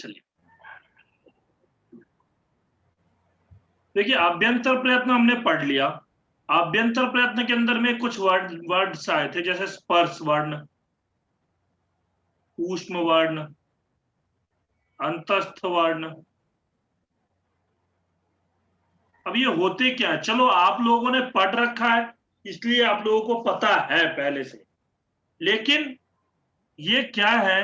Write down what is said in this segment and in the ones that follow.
चलिए देखिए, आभ्यंतर प्रयत्न हमने पढ़ लिया। आभ्यंतर प्रयत्न के अंदर में कुछ वर्ड्स आए थे, जैसे स्पर्श वर्ण, ऊष्म वर्ण, अंतस्थ वर्ण। अब ये होते क्या है? चलो आप लोगों ने पढ़ रखा है इसलिए आप लोगों को पता है पहले से, लेकिन ये क्या है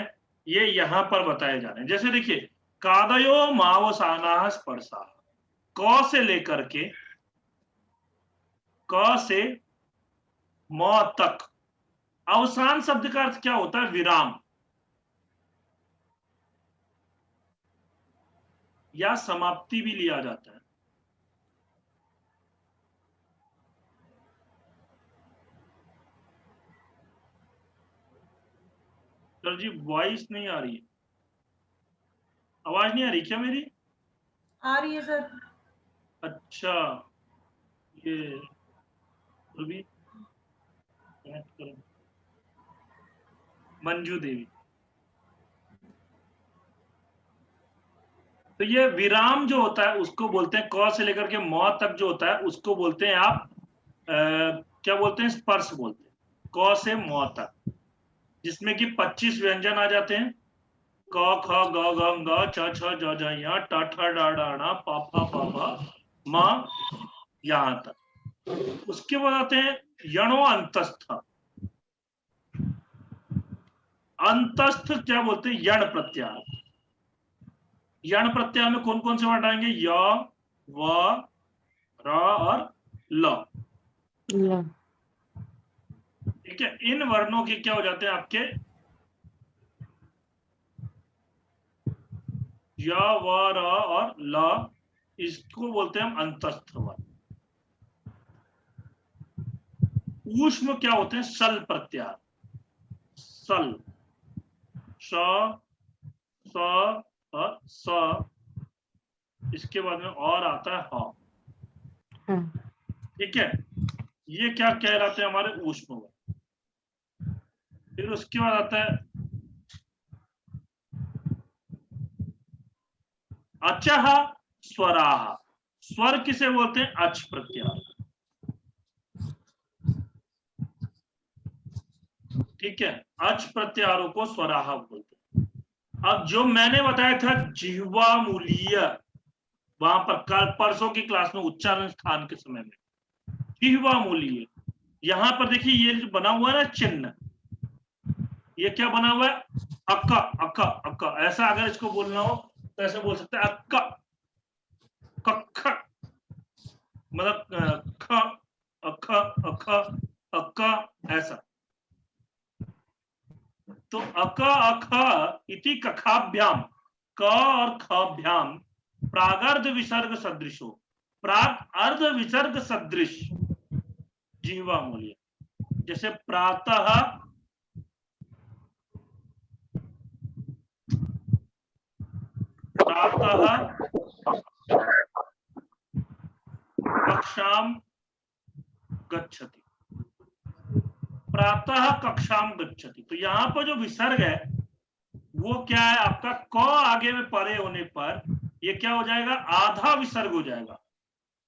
ये यहां पर बताए जा रहे हैं। जैसे देखिए, कादयो मावसाना स्पर्शा, क से लेकर के क से म तक अवसान शब्द का अर्थ क्या होता है? विराम या समाप्ति भी लिया जाता है। सर जी वॉइस नहीं आ रही है, आवाज नहीं आ रही क्या मेरी? आ रही है सर। अच्छा, ये अभी मंजू देवी, तो ये विराम जो होता है उसको बोलते हैं, क से लेकर के म तक जो होता है उसको बोलते हैं आप क्या बोलते हैं? स्पर्श बोलते हैं, क से म तक, जिसमें कि 25 व्यंजन आ जाते हैं। क ख ग घ ङ छ छ ज झ ञ ट ठ ड ढ ण प फ ब भ म, यहां तक। उसके बाद आते हैं यणो अंतस्थ। अंतस्थ क्या बोलते हैं? यण प्रत्याहार। यण प्रत्याहार में कौन कौन से वर्ण आएंगे? य, व, र और ल। ठीक है, इन वर्णों के क्या हो जाते हैं आपके? य, व, र और ल, इसको बोलते हैं हम अंतस्थ वर्ण। ऊष्म क्या होते हैं? सल प्रत्याहार, सल, श, स और स, इसके बाद में और आता है ह। ठीक है, ये क्या कहलाते हैं? हमारे ऊष्म वर्ण। फिर उसके बाद आता है अचह स्वराह। स्वर किसे बोलते हैं? अच प्रत्याहार। ठीक है, अच प्रत्याहारों को स्वराह बोलते हैं। अब जो मैंने बताया था जिह्वा मूलीय, वहां पर कल परसों की क्लास में उच्चारण स्थान के समय में जिह्वा मूलीय, यहां पर देखिए ये जो बना हुआ है ना चिन्ह, ये क्या बना हुआ है? अक्का अक्का अक्का। ऐसा अगर इसको बोलना हो तो ऐसे बोल सकते हैं अक्का, कक्ख, मतलब ख, अख, अख, अक्का, ऐसा। तो अक अख इति कखाभ्याम, क और खभ्याम प्रागर्ध विसर्ग सदृशो, प्राग अर्ध विसर्ग सदृश जीवा मूल्य। जैसे प्रातः, प्रातः कक्षाम गच्छति, प्रातः कक्षाम गच्छति। तो यहां पर जो विसर्ग है वो क्या है आपका? क आगे में परे होने पर ये क्या हो जाएगा? आधा विसर्ग हो जाएगा।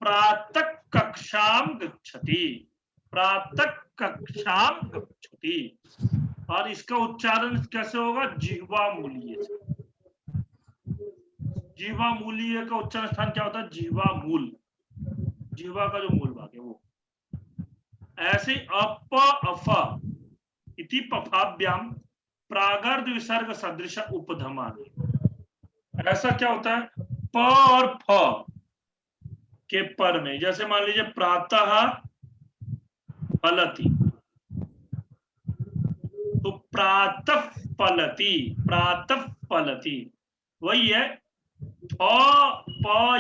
प्रातः कक्षाम गच्छति, प्रातः कक्षाम गच्छति। और इसका उच्चारण कैसे होगा? जिह्वा मूलीय से। जिह्वा मूलीय का उच्चारण स्थान क्या होता है? जिह्वा मूल, जिह्वा का जो मूल भाग है वो। ऐसे अप अफ इति पफाभ्याम प्रागर्ध विसर्ग सदृश उपधमानी। ऐसा क्या होता है? प और फ के पर में, जैसे मान लीजिए प्रातः फलति, तो प्रातः फलति, प्रातः फलति वही है। प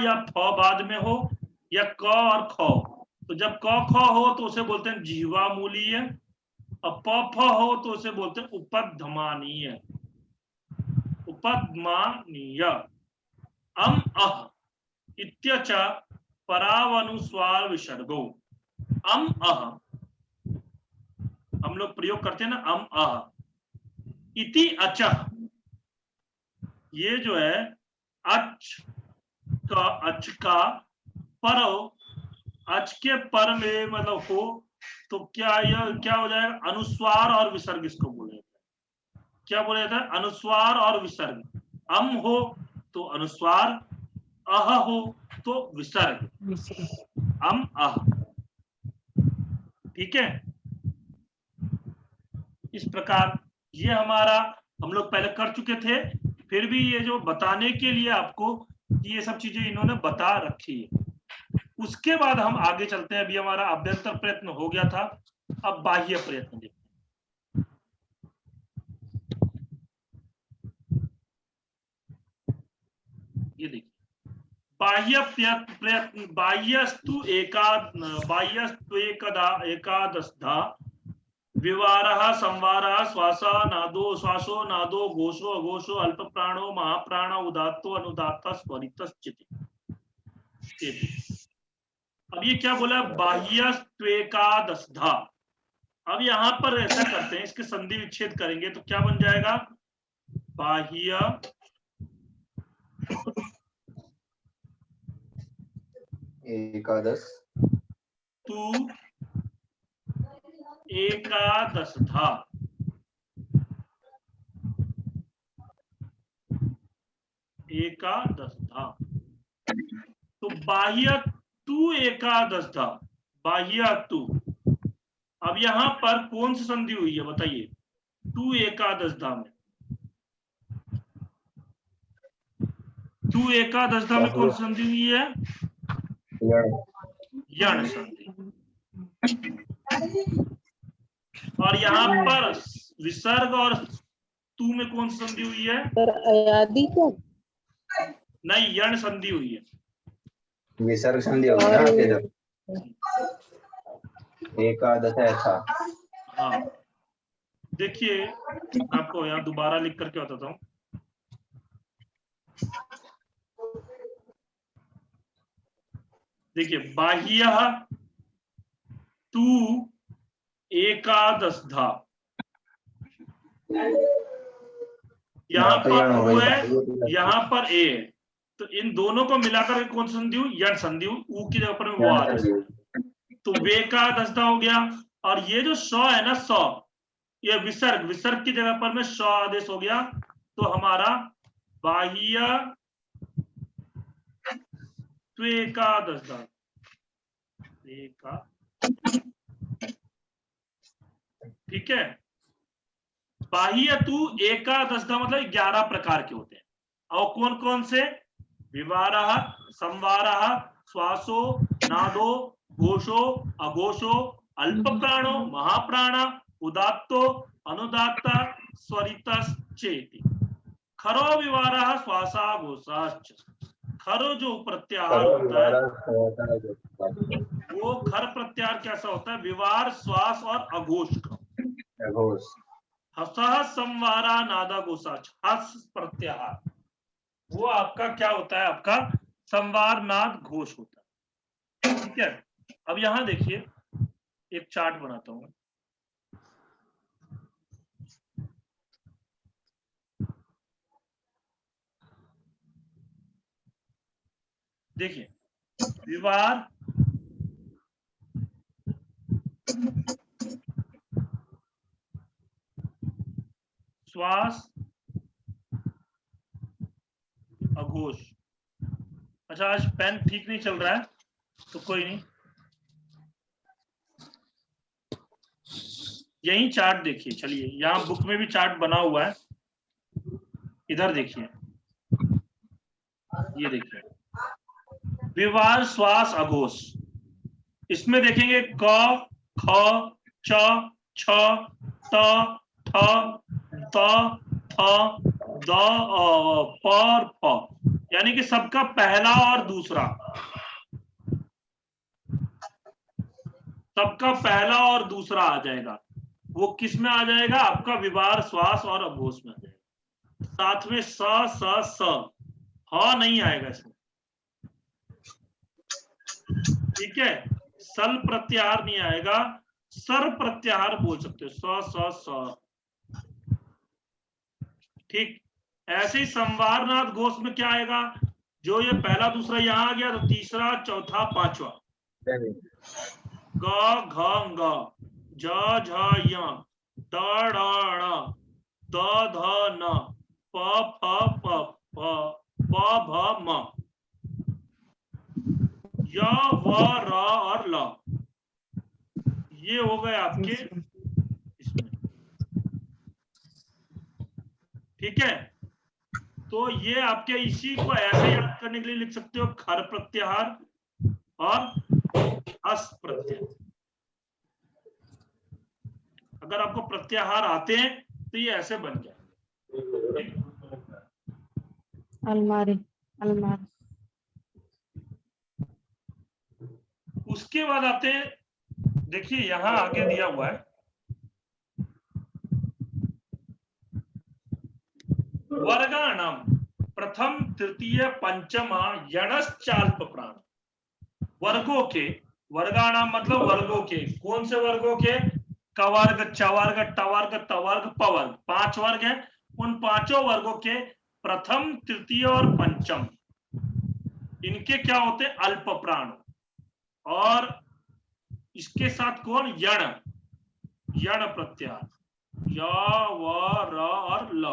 या फ बाद में हो या क और ख, तो जब क ख हो तो उसे बोलते हैं जिह्वा मूलीय, और प फ हो तो उसे बोलते हैं उपधमानीय, उपधमानीय। अम अह इत्यच परावनुस्वार विसर्गो। अम अह हम लोग प्रयोग करते हैं ना, अम अह। इति अचः, ये जो है अच का पर, अच के पर में मतलब हो, तो क्या यह क्या हो जाएगा? अनुस्वार और विसर्ग इसको बोला जाता है। क्या बोला जाता है? अनुस्वार और विसर्ग। अम हो तो अनुस्वार, अह हो तो विसर्ग, अम अह। ठीक है, इस प्रकार ये हमारा हम लोग पहले कर चुके थे, फिर भी ये जो बताने के लिए आपको कि ये सब चीजें इन्होंने बता रखी है। उसके बाद हम आगे चलते हैं। अभी हमारा अभ्यंतर प्रयत्न हो गया था, अब बाह्य प्रयत्न देखते हैं। ये देखिए, बाह्य प्रयत्न, बाह्यस्तु एकादशधा विवारः संवारः श्वासो नादो घोषो अघोषो अल्प प्राणो महाप्राण उदात्तो अनुदात्त स्वरितश्चिति। अब ये क्या बोला? बाह्यस्त्वेकादशधा। अब यहां पर ऐसा करते हैं, इसके संधि विच्छेद करेंगे तो क्या बन जाएगा? बाह्य एकादश तु एकादशधा। एकादशधा तो बाह्य तु एकादशधा, बाह्य तु। अब यहां पर कौन सी संधि हुई है बताइए? तु एकादशधा में, तु एकादशधा में कौन सी संधि हुई है? यण संधि। और यहाँ पर विसर्ग और तू में कौन सी संधि हुई है? अयादि तो नहीं, यण संधि हुई है। विसर्ग संधि होगी ना आपके जब एकादश ऐसा। हाँ, देखिए आपको यहाँ दोबारा लिख करके बताता हूँ। देखिए, बाह्य तू एकादशधा, यहाँ पर ऊ है, यहाँ पर ए है, तो इन दोनों को मिलाकर कौन सी संधि हुई? यण संधि हुई। ऊ की जगह पर वो आदेश, तो वेकादशधा हो गया। और ये जो स है ना, स, ये विसर्ग, विसर्ग की जगह पर में स आदेश हो गया, तो हमारा बाह्य त्वेकादशधा। ठीक है, बाह्य तु एकादशधा मतलब 11 प्रकार के होते हैं। और कौन कौन से? विवारः, संवारः, श्वासो, नादो, घोषो, अघोषो, अल्प प्राणो, महाप्राण, उदात्तो, अनुदात्त, स्वरितश्चेति। खरो विवारः श्वासा घोषाश्च। खरो जो प्रत्याहार होता है, वो खर प्रत्याहार कैसा होता है? विवार, श्वास और अघोष का। हसः संवारा नादा घोषाच, हस प्रत्याहार वो आपका क्या होता है? आपका संवार नाद घोष होता है। ठीक है, अब यहां देखिए एक चार्ट बनाता हूं। देखिए, विवार, श्वास, अघोष। अच्छा, आज पेन ठीक नहीं चल रहा है तो कोई नहीं, यही चार्ट देखिए। चलिए, यहाँ बुक में भी चार्ट बना हुआ है, इधर देखिए, ये देखिए, विवार, श्वास, अघोष। इसमें देखेंगे क, ख, च, छ, त, थ, त, थ, द, प और प, यानी कि सबका पहला और दूसरा, सबका पहला और दूसरा आ जाएगा। वो किस में आ जाएगा? आपका विवार, श्वास और अघोष में आ जाएगा। साथ में स, स, ह नहीं आएगा इसमें। ठीक है, सल प्रत्याहार नहीं आएगा, सर प्रत्याहार बोल सकते हो, स, स। ठीक, ऐसे ही संवारनाथ घोष में क्या आएगा, जो ये पहला दूसरा यहाँ आ गया तो तीसरा चौथा पांचवा, ग घ ग ज झ य ट ड़ ण द ध न प फ प प भ म, य व र और ल, ये हो गए आपके इसमें। ठीक है, तो ये आपके इसी को ऐसे याद करने के लिए लिख सकते हो, खर प्रत्याहार और हस प्रत्याहार। अगर आपको प्रत्याहार आते हैं तो ये ऐसे बन जाए। अलमारी, अलमारी। उसके बाद आते हैं, देखिए यहां आगे दिया हुआ है वर्गाणाम प्रथम तृतीय पंचमा यणश्चाल्प प्राण। वर्गों के, वर्गाणाम मतलब वर्गों के, कौन से वर्गों के, कवर्ग, चवर्ग, टवर्ग, तवर्ग, पवर्ग, 5 वर्ग हैं। उन पांचों वर्गों के प्रथम तृतीय और पंचम, इनके क्या होते हैं, अल्प प्राण। और इसके साथ कौन, यण, यण प्रत्याहार, य व र और ल।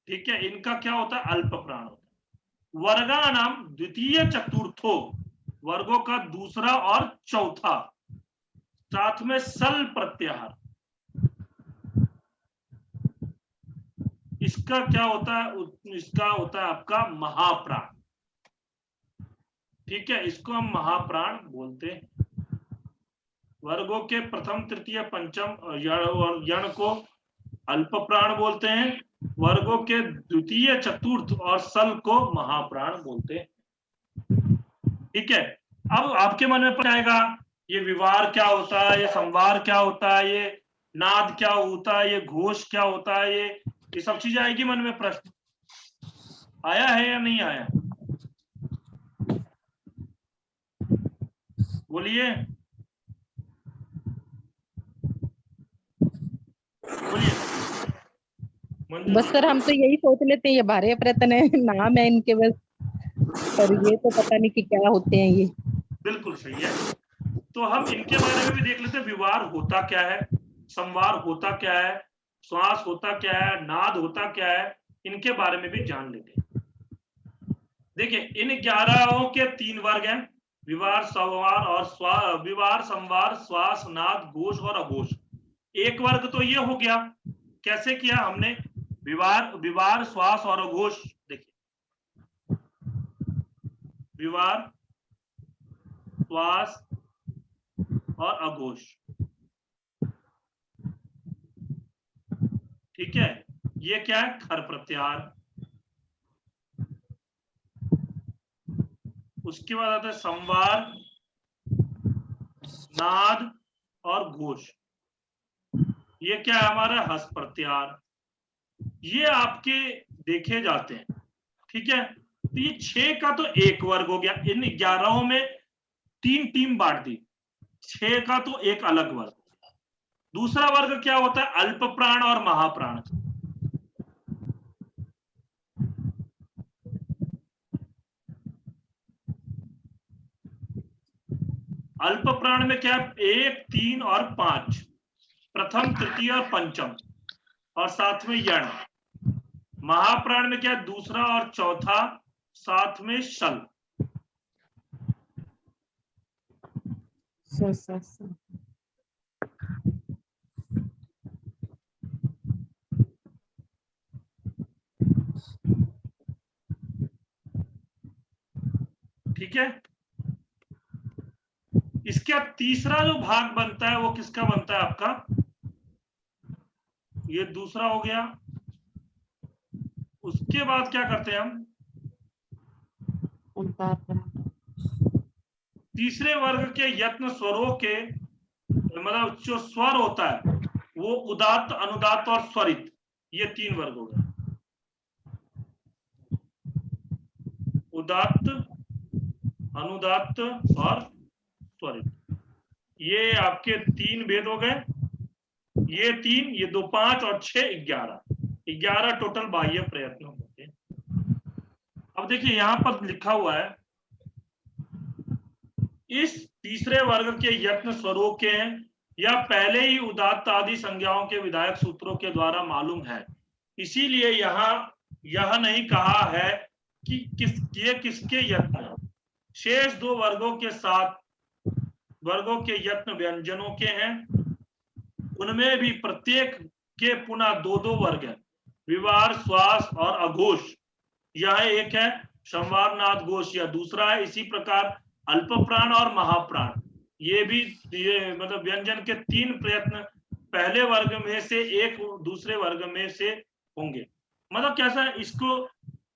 ठीक है, इनका क्या होता है, अल्प प्राण होता है। वर्गाणाम द्वितीय चतुर्थो, वर्गों का दूसरा और चौथा, साथ में सल प्रत्याहार, इसका क्या होता है, इसका होता है आपका महाप्राण। ठीक है, इसको हम महाप्राण बोलते हैं। वर्गों के प्रथम तृतीय पंचम और यण को अल्प प्राण बोलते हैं, वर्गों के द्वितीय चतुर्थ और सल को महाप्राण बोलते हैं। ठीक है, अब आपके मन में आएगा ये विवार क्या होता है, ये संवार क्या होता है, ये नाद क्या होता है, ये घोष क्या होता है, ये सब चीजें आएगी मन में। प्रश्न आया है या नहीं आया, बोलिए बोलिए। बस सर हम तो यही सोच लेते हैं ये भारे प्रयत्न है, नाम है इनके बस, पर ये तो पता नहीं कि क्या होते हैं ये। बिल्कुल सही है, तो हम इनके बारे में भी देख लेते हैं। विवार होता क्या है, संवार होता क्या है, श्वास होता क्या है, नाद होता क्या है, इनके बारे में भी जान लेते हैं। देखिए इन 11 के 3 वर्ग हैं, विवार, संवार और विवार, संवार, श्वास, नाद, घोष और अघोष। एक वर्ग तो ये हो गया, कैसे किया हमने, विवार, विवार, श्वास और अघोष। देखिए विवार, श्वास और अघोष। ठीक है, ये क्या है, खर प्रत्याहार। उसके बाद आता है संवार, नाद और घोष। ये क्या है हमारा, हस प्रत्याहार। ये आपके देखे जाते हैं। ठीक है, तो ये 6 का तो एक वर्ग हो गया, इन 11 में 3 टीम बांट दी, 6 का तो एक अलग वर्ग। दूसरा वर्ग क्या होता है, अल्प प्राण और महाप्राण। अल्प प्राण में क्या, 1, 3 और 5, प्रथम तृतीय और पंचम, और साथ में यण। महाप्राण में क्या, दूसरा और चौथा, साथ में शल। ठीक है, इसका तीसरा जो भाग बनता है वो किसका बनता है आपका, ये दूसरा हो गया। उसके बाद क्या करते हैं हम, तीसरे वर्ग के यत्न स्वरों के, मतलब जो स्वर होता है वो उदात्त, अनुदात्त और स्वरित, ये 3 वर्ग हो गए। उदात्त, अनुदात्त और स्वरित, ये आपके 3 भेद हो गए। ये 3, ये 2, 5 और 6, 11। 11 टोटल बाह्य प्रयत्न होते हैं। अब देखिए यहाँ पर लिखा हुआ है, इस तीसरे वर्ग के यत्न स्वरूप के हैं या पहले ही उदात्त आदि संज्ञाओं के विधायक सूत्रों के द्वारा मालूम है, इसीलिए यहाँ यह नहीं कहा है कि किसके यत्न। शेष दो वर्गों के साथ वर्गों के यत्न व्यंजनों के हैं, उनमें भी प्रत्येक के पुनः दो दो वर्ग हैं, विवार, श्वास और अघोष। यह एक है, संवार, नाद, घोष यह दूसरा है। इसी प्रकार अल्प प्राण और महाप्राण ये भी मतलब व्यंजन के 3 प्रयत्न पहले वर्ग में से एक दूसरे वर्ग में से होंगे। मतलब कैसा है, इसको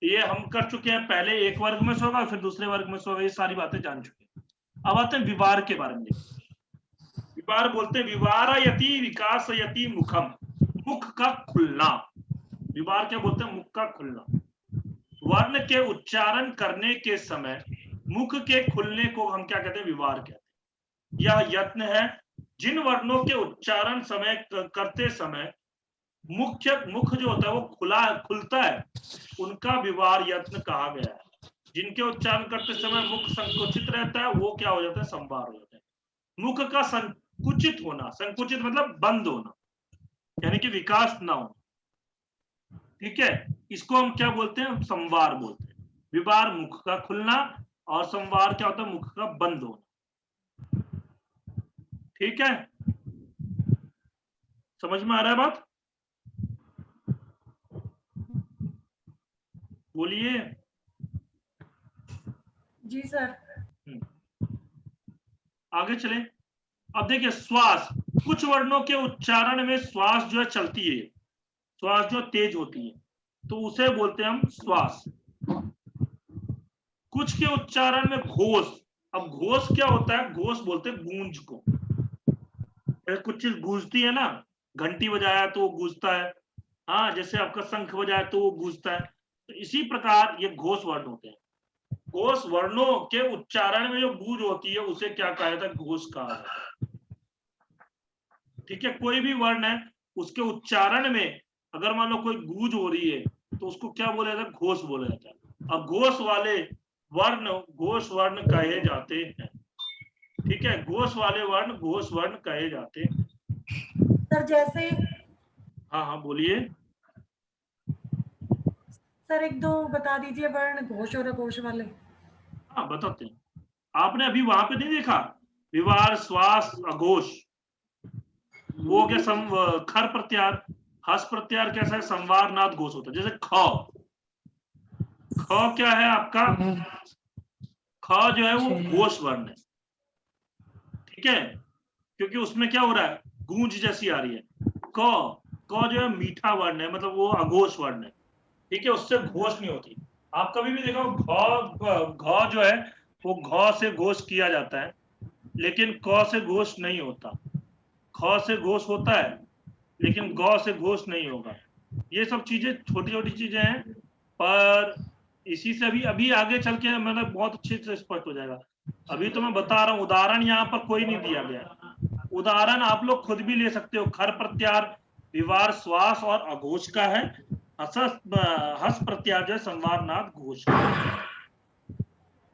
ये हम कर चुके हैं, पहले एक वर्ग में से होगा फिर दूसरे वर्ग में से होगा, ये सारी बातें जान चुके हैं। अब आते हैं विवार के बारे में। विवार बोलते हैं विवारयति विकासयति मुखम, मुख का खुलना। विवार क्या बोलते हैं? मुख का खुलना। वर्ण के उच्चारण करने के समय मुख के खुलने को हम क्या कहते हैं? विवार कहते हैं। यह यत्न है जिन वर्णों के उच्चारण करते समय मुख जो होता है वो खुलता है, उनका विवार यत्न कहा गया है। जिनके उच्चारण करते समय मुख संकुचित रहता है वो क्या हो जाता है? संवार हो जाता है। मुख का संकुचित होना, संकुचित मतलब बंद होना, यानी कि विकास ना हो, ठीक है, इसको हम क्या बोलते हैं? संवार बोलते हैं। विवार मुख का खुलना और संवार क्या होता है? मुख का बंद होना। ठीक है, समझ में आ रहा है बात? बोलिए। जी सर। आगे चले। अब देखिए श्वास, कुछ वर्णों के उच्चारण में श्वास जो है चलती है, श्वास जो तेज होती है, तो उसे बोलते हैं हम श्वास। कुछ के उच्चारण में घोष। अब घोष क्या होता है? घोष बोलते हैं गूंज को। कुछ चीज गूंजती है ना, घंटी बजाया तो वो गूंजता है, हाँ, जैसे आपका शंख बजाया तो वो गूंजता है, तो इसी प्रकार ये घोष वर्ण होते हैं। घोष वर्णों के उच्चारण में जो गूंज होती है उसे क्या कहा जाता है? घोष कहा जाता है। ठीक है, कोई भी वर्ण है उसके उच्चारण में अगर मान लो कोई गूंज हो रही है तो उसको क्या बोला जाता है? घोष बोला जाता है। अब घोष वाले वर्ण घोष वर्ण कहे जाते हैं। ठीक है, घोष वाले वर्ण घोष वर्ण कहे जाते हैं। सर जैसे, हाँ हाँ बोलिए। सर एक दो बता दीजिए वर्ण घोष और अघोष वाले। हाँ बताते हैं। आपने अभी वहां पे नहीं देखा? विवार, श्वास, अघोष, वो हो गया खर प्रत्यार। हस प्रत्यार कैसा है? संवार, नाद, घोष होता है। जैसे ख, ख क्या है आपका? ख जो है वो घोष वर्ण है। ठीक है, क्योंकि उसमें क्या हो रहा है? गूंज जैसी आ रही है। क जो है मीठा वर्ण है, मतलब वो अघोष वर्ण है। ठीक है, उससे घोष नहीं होती। आप कभी भी देखो घ जो है वो घ से घोष किया जाता है, लेकिन क से घोष नहीं होता। ख से घोष होता है लेकिन ग से घोष नहीं होगा। ये सब चीजें छोटी छोटी चीजें हैं, पर इसी से अभी आगे चल के मतलब बहुत अच्छे से स्पष्ट हो जाएगा। अभी तो मैं बता रहा हूँ, उदाहरण यहाँ पर कोई नहीं दिया गया। उदाहरण आप लोग खुद भी ले सकते हो। खर प्रत्यार विवार, श्वास और अघोष का है। हस प्रत्यार जो है संवार, नाद, घोष का।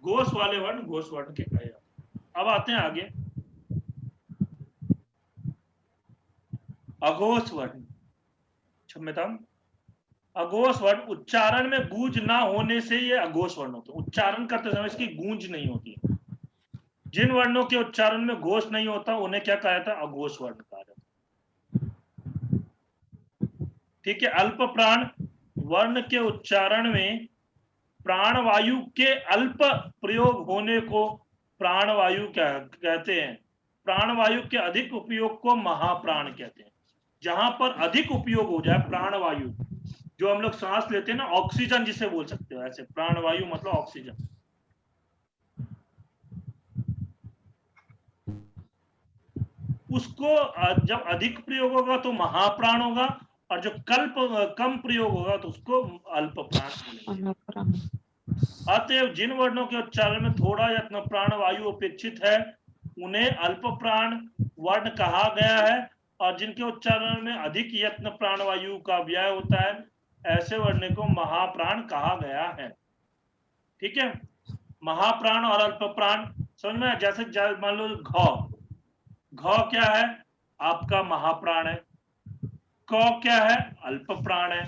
घोष वाले वर्ण घोष वर्ण के कहे जाते। अब आते हैं आगे। अघोष वर्ण, क्षम्यताम, अघोष वर्ण उच्चारण में गूंज ना होने से ये अघोष वर्ण होते हैं। उच्चारण करते समय इसकी गूंज नहीं होती। जिन वर्णों के उच्चारण में घोष नहीं होता उन्हें क्या कहा जाता है? अघोष वर्ण कहा जाता है। ठीक है, अल्प प्राण वर्ण के उच्चारण में प्राणवायु के अल्प प्रयोग होने को प्राणवायु कहते हैं। प्राणवायु के अधिक उपयोग को महाप्राण कहते हैं। जहां पर अधिक उपयोग हो जाए प्राणवायु, जो हम लोग सांस लेते हैं ना, ऑक्सीजन जिसे बोल सकते हो, ऐसे प्राणवायु मतलब ऑक्सीजन, उसको जब अधिक प्रयोग होगा तो महाप्राण होगा, और जो कम प्रयोग होगा तो उसको अल्प प्राण। अतएव जिन वर्णों के उच्चारण में थोड़ा यत्न प्राण वायु अपेक्षित है उन्हें अल्प प्राण वर्ण कहा गया है, और जिनके उच्चारण में अधिक यत्न प्राणवायु का व्यय होता है, ऐसे वर्ण को महाप्राण कहा गया है। ठीक है, महाप्राण और अल्प प्राण समझ में? जैसे मान लो घ क्या है? आपका महाप्राण है। क क्या है? अल्प प्राण है।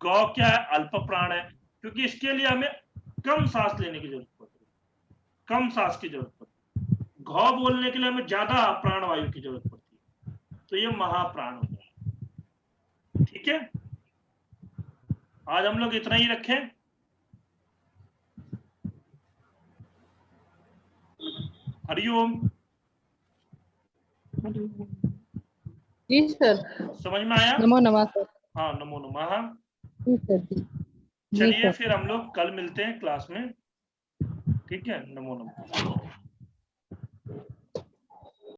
ग क्या है? अल्प प्राण है, क्योंकि इसके लिए हमें कम सांस लेने की जरूरत पड़ती है, कम सांस की जरूरत पड़ती है। घ बोलने के लिए हमें ज्यादा प्राणवायु की जरूरत पड़ती है, तो ये महाप्राण हो जाए। ठीक है, आज हम लोग इतना ही रखें। हरिओम। जी सर। समझ में आया? नमो नमः सर। हाँ, नमो नमः। जी सर जी। जी चलिए सर। फिर हम लोग कल मिलते हैं क्लास में। ठीक है, नमो नमः।